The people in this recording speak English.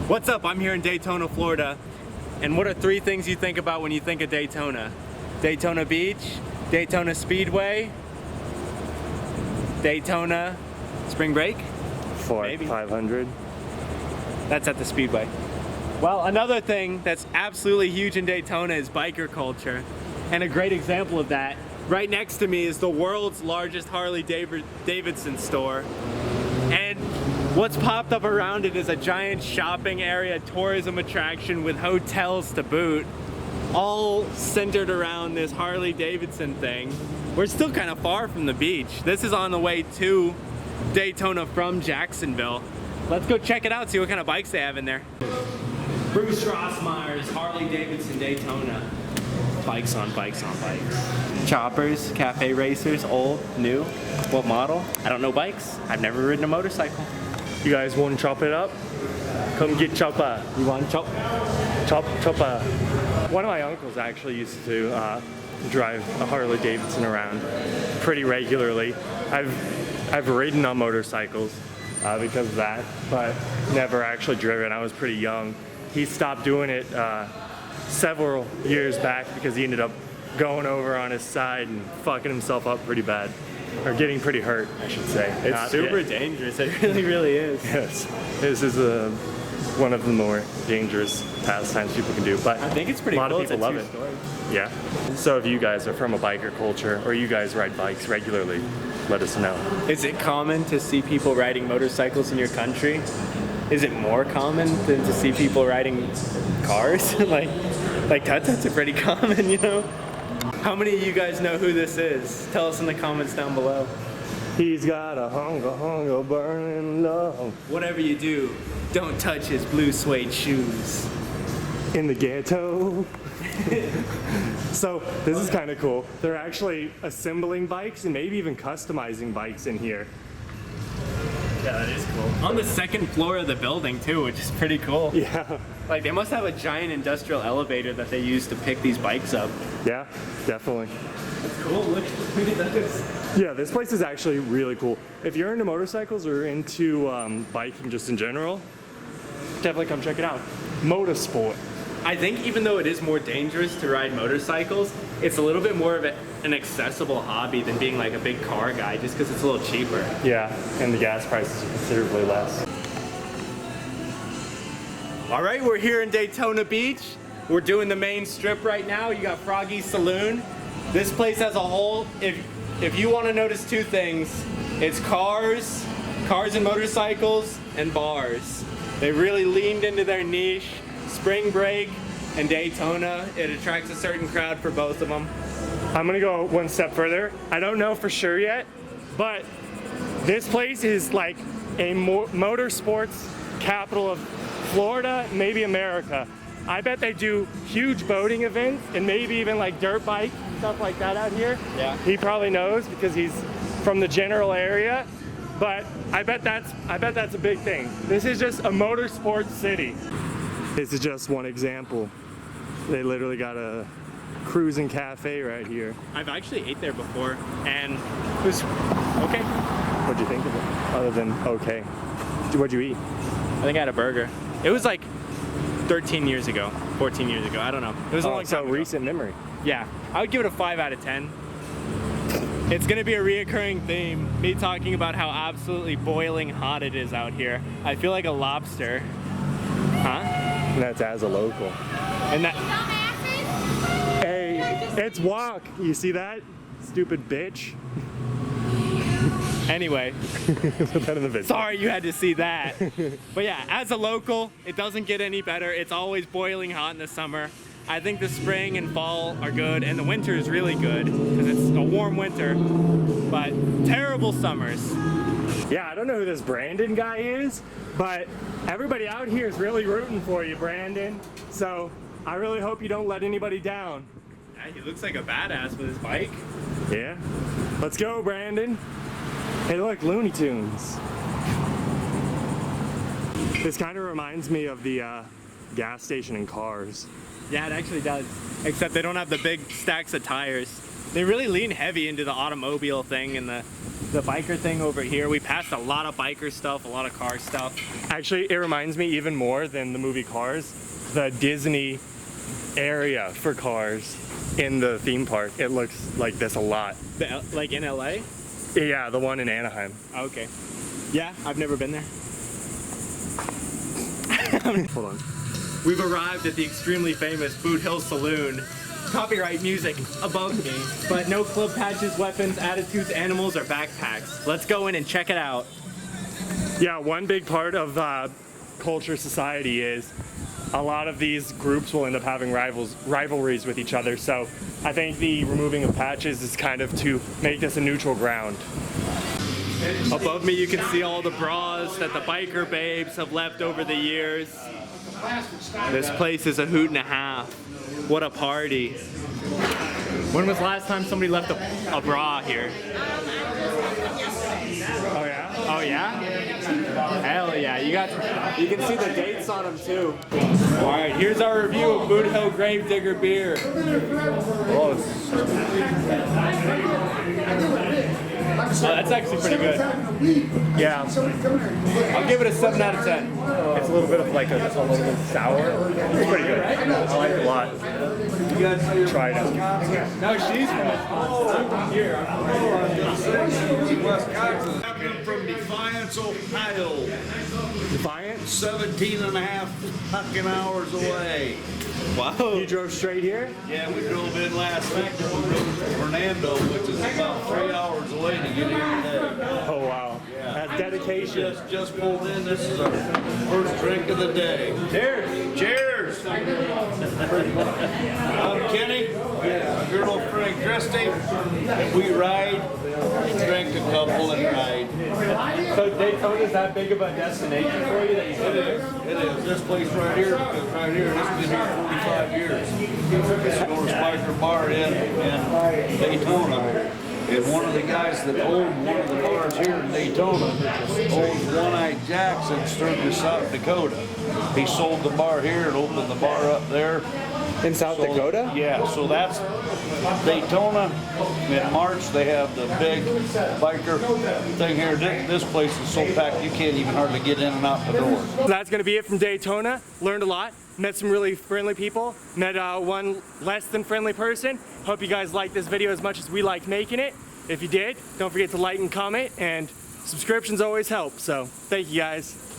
What's up? I'm here in Daytona, Florida. And what are three things you think about when you think of Daytona? Daytona Beach, Daytona Speedway, Daytona Spring Break? Maybe 500. That's at the Speedway. Well, another thing that's absolutely huge in Daytona is biker culture. And a great example of that, right next to me is the world's largest Harley-Davidson store. And what's popped up around it is a giant shopping area, tourism attraction with hotels to boot, all centered around this Harley-Davidson thing. We're still kind of far from the beach. This is on the way to Daytona from Jacksonville. Let's go check it out, see what kind of bikes they have in there. Bruce Rossmeyer's Harley-Davidson Daytona. Bikes on bikes on bikes. Choppers, cafe racers, old, new. What model? I don't know bikes. I've never ridden a motorcycle. You guys want to chop it up? Come get chopper. You want chop? Chopper. One of my uncles actually used to drive a Harley-Davidson around pretty regularly. I've ridden on motorcycles because of that, but never actually driven. I was pretty young. He stopped doing it several years back because he ended up going over on his side and fucking himself up pretty bad. Or getting pretty hurt, I should say. It's super dangerous. It really is. Yes. This is one of the more dangerous pastimes people can do. But I think it's pretty cool. A lot of people love it. Yeah. So if you guys are from a biker culture or you guys ride bikes regularly, let us know. Is it common to see people riding motorcycles in your country? Is it more common than to see people riding cars? like tut-tuts are pretty common, you know? How many of you guys know who this is? Tell us in the comments down below. He's got a hunger burning love. Whatever you do, don't touch his blue suede shoes. In the ghetto. So this is kind of cool. They're actually assembling bikes and maybe even customizing bikes in here. Yeah, that is cool. On the second floor of the building too, which is pretty cool. Yeah. Like they must have a giant industrial elevator that they use to pick these bikes up. Yeah, definitely. That's cool. Look at this. Yeah, this place is actually really cool. If you're into motorcycles or into biking just in general, definitely come check it out. Motorsport. I think even though it is more dangerous to ride motorcycles, it's a little bit more of an accessible hobby than being like a big car guy, just because it's a little cheaper. Yeah, and the gas prices are considerably less. All right, we're here in Daytona Beach. We're doing the main strip right now. You got Froggy's Saloon. This place as a whole, if you want to notice two things, it's cars and motorcycles, and bars. They really leaned into their niche. Spring Break and Daytona, it attracts a certain crowd for both of them. I'm gonna go one step further. I don't know for sure yet, but this place is like a motorsports capital of Florida, maybe America. I bet they do huge boating events and maybe even like dirt bike, stuff like that out here. Yeah. He probably knows because he's from the general area, but I bet that's a big thing. This is just a motorsports city. This is just one example. They literally got a cruising cafe right here. I've actually ate there before and it was okay. What'd you think of it? Other than okay. What'd you eat? I think I had a burger. It was like 13 years ago, 14 years ago, I don't know. It was a long time ago. Recent memory. Yeah, I would give it a 5 out of 10. It's gonna be a reoccurring theme, me talking about how absolutely boiling hot it is out here. I feel like a lobster. Huh? And that's as a local. And that. Hey, it's walk. You see that? Stupid bitch. Anyway. Put that in the video. Sorry you had to see that. But yeah, as a local, it doesn't get any better. It's always boiling hot in the summer. I think the spring and fall are good, and the winter is really good because it's a warm winter, but terrible summers. Yeah, I don't know who this Brandon guy is, but everybody out here is really rooting for you, Brandon. So I really hope you don't let anybody down. Yeah, he looks like a badass with his bike. Yeah. Let's go, Brandon. Hey, look, Looney Tunes. This kind of reminds me of the gas station in Cars. Yeah, it actually does. Except they don't have the big stacks of tires. They really lean heavy into the automobile thing and the biker thing over here. We passed a lot of biker stuff, a lot of car stuff. Actually, it reminds me even more than the movie Cars, the Disney area for cars in the theme park. It looks like this a lot. Like in LA? Yeah, the one in Anaheim. Okay. Yeah, I've never been there. Hold on. We've arrived at the extremely famous Boot Hill Saloon. Copyright music above me, but no club patches, weapons, attitudes, animals, or backpacks. Let's go in and check it out. Yeah, one big part of culture society is a lot of these groups will end up having rivalries with each other. So I think the removing of patches is kind of to make this a neutral ground. Above me you can see all the bras that the biker babes have left over the years. This place is a hoot and a half. What a party. When was the last time somebody left a bra here? Oh yeah? Oh yeah? Hell yeah, you can see the dates on them too. Alright, here's our review of Boot Hill Gravedigger beer. Oh, that's actually pretty good. Yeah. I'll give it a 7 out of 10. It's a little bit of like a little bit sour. It's pretty good. I like it a lot. Try it out. No, she's here. Coming from Defiance, Ohio. Defiant? 17 and a half fucking hours away. Wow. You drove straight here? Yeah, we drove in last week. We drove to Fernando, which is about 3 hours away to get here today. Oh wow. That's dedication. Just pulled in. This is our first drink of the day. Cheers. Cheers. I'm Kenny. My girlfriend Christy. We ride, drink a couple and ride. So Daytona's that big of a destination for you that you It is. This place right here, this has been here 45 years. It's the oldest biker bar in Daytona. And one of the guys that owned one of the bars here in Daytona owns One-Eyed Jacks in Sturgis, South Dakota. He sold the bar here and opened the bar up there. in South Dakota? Yeah, so that's Daytona. In March, they have the big biker thing here. This place is so packed you can't even hardly get in and out the door. So that's going to be it from Daytona. Learned a lot. Met some really friendly people. Met one less than friendly person. Hope you guys liked this video as much as we liked making it. If you did, don't forget to like and comment, and subscriptions always help. So thank you guys.